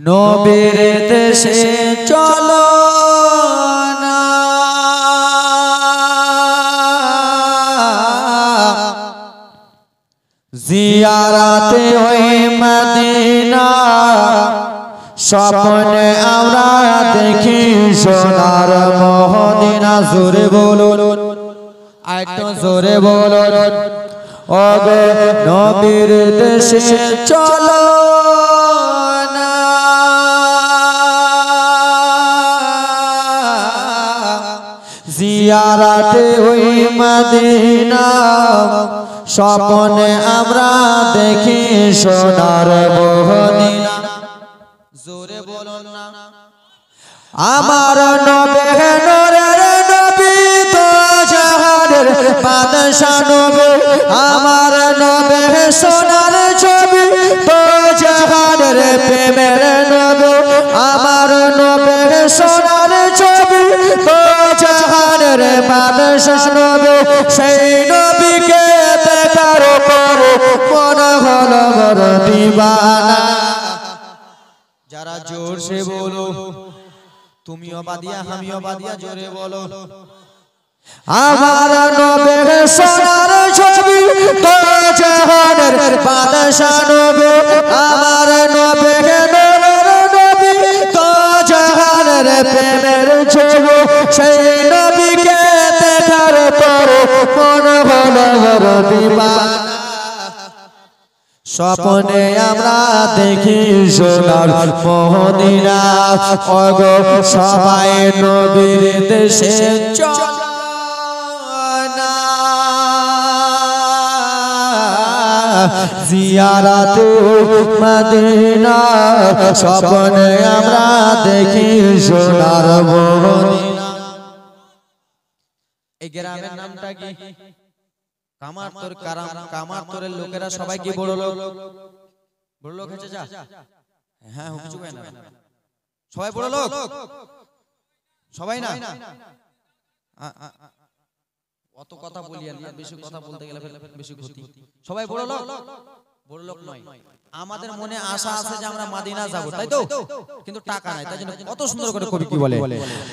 নবীর দেশে চলো না জিয়ারাতে ওই মদিনা স্বপ্নে আমরা দেখি সোনার মদিনা জোরে বলুন আরেকটু জোরে বলুন ও গো নবীর দেশে চলো না জিয়ারাতে ওই মদিনা স্বপ্নে আমরা দেখি সোনার মদিনা জোরে বলুন না আমার নবী নূরের নবী তো জাহানের বাদশা নবী আমার নবী সোনার ছবি তো জাহানের প্রেমের নবী আমার নবী সোনার ছবি তো জাহানের বাদশা নবী সেই নবীকে দেখার পর মন হলো বড় দিওয়ানা যারা জোর সে বলো তুমিও বাদিয়া আমিও বাদিয়া জোরে বলো আমার নবী সোনার ছবি তো জাহানের বাদশা নবী আমার নবী নূরের নবী তো জাহানের প্রেমের ছবি সেই নবীকে দেখার পর মন হলো বড় দিওয়ানা স্বপ্নে আমরা দেখি সোনার মদিনা ওগো সবাই নবীর দেশে চলো না জিয়ারাতে মদিনা স্বপ্নে আমরা দেখি সোনার মদিনা এই গ্রামের নামটা কি কামারতোর কামারতোরের লোকেরা সবাই কি বড় লোক হচ্ছে যা হ্যাঁ হুজুর ভাই না সবাই বড় লোক সবাই না অত কথা বলি না বেশি কথা বলতে গেলে বেশি ক্ষতি সবাই বড় লোক নয় আমাদের মনে আশা আছে যে আমরা মদিনা যাব তাই তো কিন্তু টাকা নাই তাই জন্য কত সুন্দর করে কবি কি বলে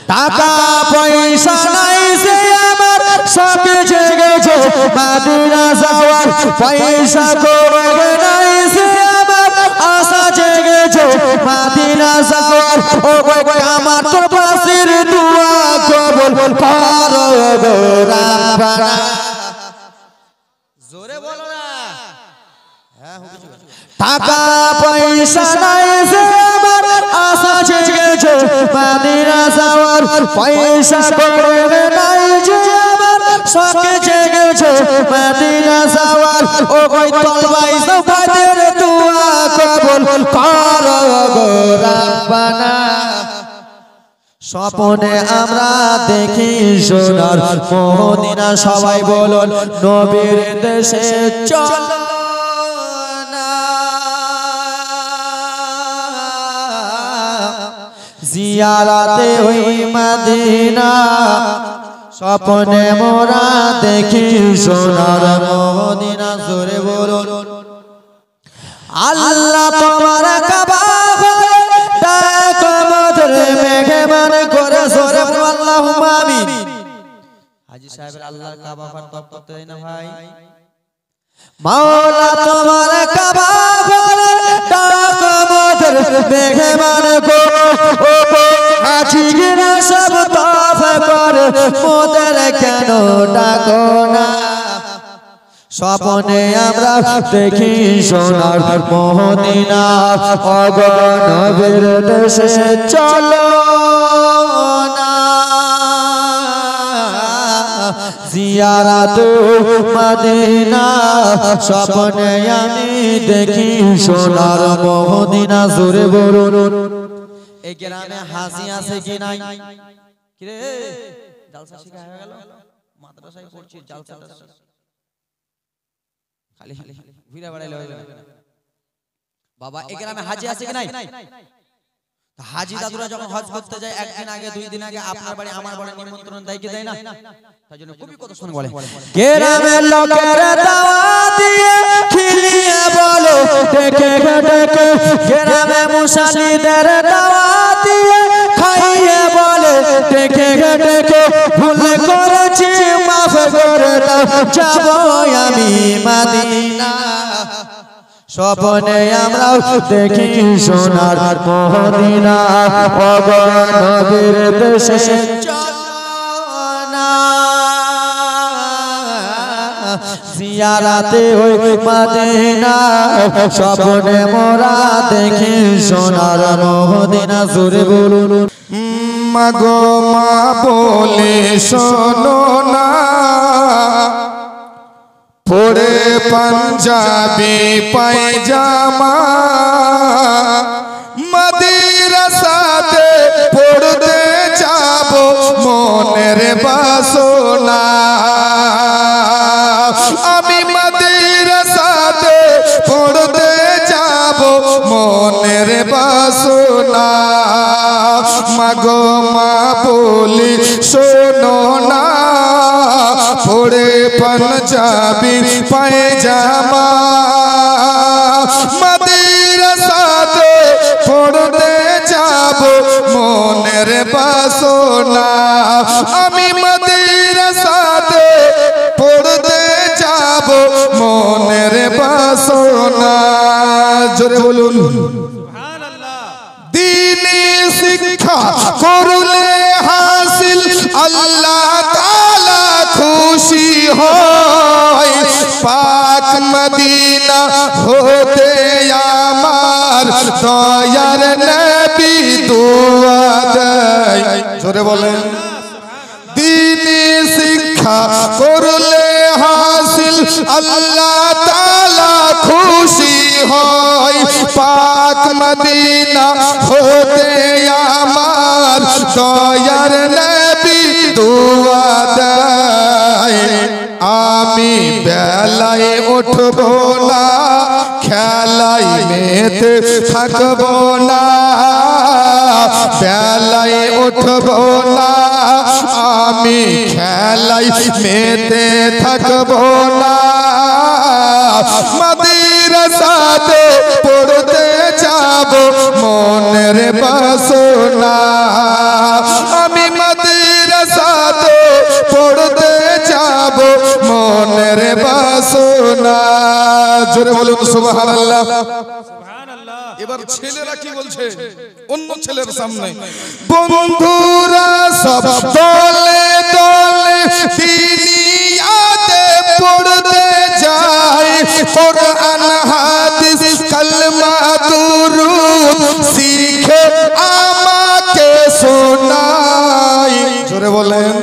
টাকা পয়সা নাই যে আমার সব জেগেছে মদিনা যাওয়ার পয়সা করে নাই যে আমার আশা জেগেছে মদিনা যাওয়ার ও গো আমার তো বাসির দোয়া কবুল করো গো রাব্বানা জোরে বলো না টাকা পয়সা নাই যে আমার আশা জেগেছে মদিনা যাওয়ার পয়সা করে নাই যে আমার শখ জেগেছে মদিনা যাওয়ার ও ওই তলবাই সবাদের দোয়া কবুল করো গো রাব্বানা স্বপ্নে আমরা দেখি সোনার মদিনা সবাই বলুন নবীর দেশে চলো জিয়ারাতে ওই মদিনা স্বপ্নে মোরা দেখি সোনার মদিনা জোরে বলুন আল্লাহ তোমার কাবা ঘরে ডাকো মধুর মেহমান করে জোরে বলুন আল্লাহুম্মা আমিন হাজী সাহেবের আল্লাহর কাবা ঘর তপ করতে দেয় না ভাই মাওলা তোমার কাবা ঘরে ডাকো মধুর মেহমান করে হাজিরা সব তওয়াফ করে মোদের কেন ডাকো না স্বপ্নে আমরা দেখি সোনার মদিনা ওগো নবীর দেশে চলো না জিয়ারাতে মদিনা স্বপ্নে আমি দেখি সোনার মদিনা জোরে বলুন এই গ্রামে হাসি আছে কি নাই কি রে জালসা শিখা হয়ে গেল মাদ্রাসায় পড়ছি জালসাটা খালি ঘুরে বেড়াইলে হবে না বাবা এই গ্রামে হাজি আছে কি নাই হাজি দাদুরা যখন হজ করতে যায় একদিন আগে দুই দিন আগে আপনার বাড়ি আমার বাড়ি নিমন্ত্রণ দেয় কি দেয় না তাইজন্য কবি কত শুনে বলে গ্রামের লোকেরা দাওয়াত দিয়ে খিলিয়ে বলো ডেকে ডেকে গ্রামে মুসালিদের দাওয়াত দিয়ে খাইয়ে বলে ডেকে ডেকে ভুল করেছি মাফ করে দাও যাব আমি মদিনা স্বপ্নে আমরাও দেখি সোনার মদিনা ওগো নবীর দেশে চলনা জিয়ারাতে ওই মদিনা স্বপ্নে মোরা দেখি সোনার মদিনা জোরে বলুন মাগো মা বলে শোনো না পরে পাঞ্জাবি পায়জামা মাদ্রাসাতে পড়তে যাব মনের বাসনা আমি মাদ্রাসাতে পড়তে যাব মনের বাসনা মাগো মা বলি শোনো না পড়ে পাঞ্জাবি পায়জামা মাদ্রাসাতে পড়তে যাব মনের বাসনা আমি মাদ্রাসাতে পড়তে যাব মনের বাসনা জোরে বলুন সুবহানাল্লাহ দ্বীনি শিক্ষা করলে হাসিল আল্লাহ তাআলা খুশি হয় পাক মদিনা হতে আমার দয়ার নবী দুয়া দেয় জোরে বলেন দ্বীনি শিক্ষা করলে হাসিল আল্লাহ তাআলা খুশি হয় পাক মদিনা হতে আমার দয়ার নবী দুয়া দেয় আমি বেলায় উঠব না খেলায় মেতে থাকব না বেলায় উঠব না আমি খেলায় মেতে থাকব না মাদ্রাসাতে পড়তে যাব মনের বাসনা আমি মাদ্রাসাতে পড়তে যাব মনের বাসনা জোরে বলুন সুবহানাল্লাহ সুবহানাল্লাহ এবার ছেলেরা কি বলছে অন্য ছেলের সামনে বন্ধুরা সব দলে দলে দুনিয়াতে পড়তে যায় কুরআন হাদিস কালমা দুরূদ শিখে আমাকে শোনাই জোরে বলেন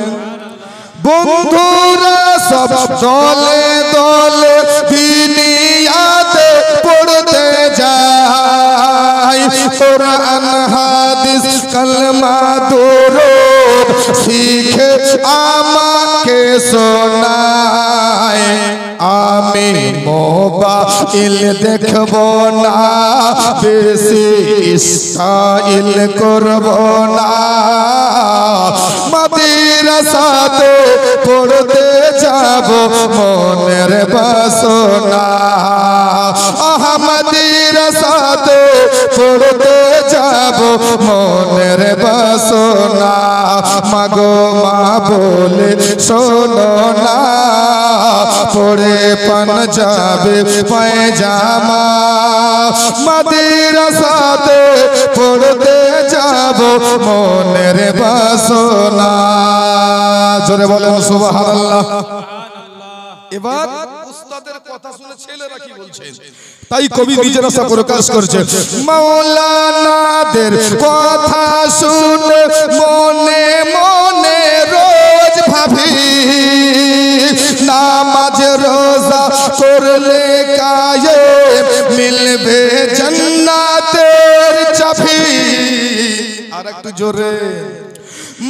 বন্ধুরা সব দলে দলে দুনিয়াতে পড়তে যায় কুরআন হাদিস কালমা দুরূদ শিখে আমাকে শোনায় আমি মোবাইল দেখব না বেশি স্টাইল করব না মাদ্রাসাতে পড়তে যাব মনের বাসনা মাদ্রাসাতে পড়তে যাব মনের বাসনা মাগো মা বলে শোনো না পড়ে পাঞ্জাবি পায়জামা মাদ্রাসাতে পড়তে যাব মনের বাসনা জোরে বলেন সুবহানাল্লাহ এবার উস্তাদের কথা শুনে ছেলেরা কি বলছেন তাই কবি নিজের আশা প্রকাশ করছে মাওলানাদের কথা শুনে মনে মনে রোজ ভাবি নামাজ রোজা করলে কায়েম মিলবে জান্নাতের চাবি আরেকটু জোরে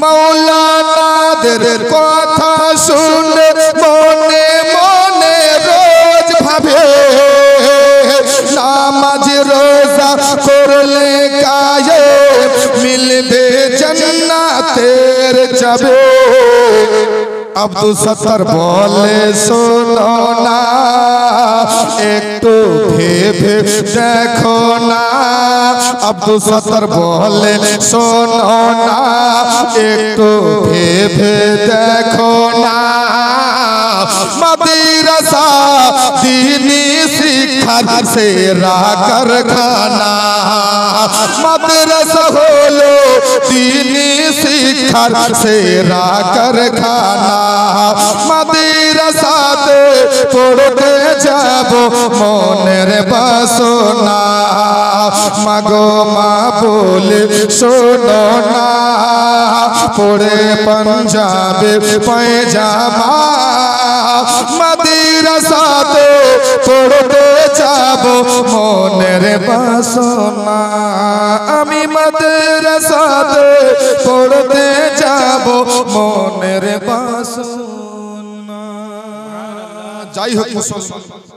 মাওলানাদের কথা শুনে মনে মনে রোজ ভাবে নামাজ রোজা করলে কায়েম মিলবে জান্নাতের চাবি আব্দুল সত্তার বলে শোনো না একটু ভেবে দেখো না আব্দুল সত্তার বলে শোনো না একটু ভেবে দেখো না মাদ্রাসা দীনি শিক্ষার সেরা কারখানা মাদ্রাসা হলো দীনি শিক্ষার সেরা কারখানা মাদ্রাসাতে পড়তে যাব মনের বাসনা মাগো মা বলে শোনো না পড়ে পাঞ্জাবে পায়জামা মাদ্রাসাতে পড়তে যাব মনের বাসনা আমি মাদ্রাসাতে পড়তে যাব মনের বাসনা যাই হোক মুসলমান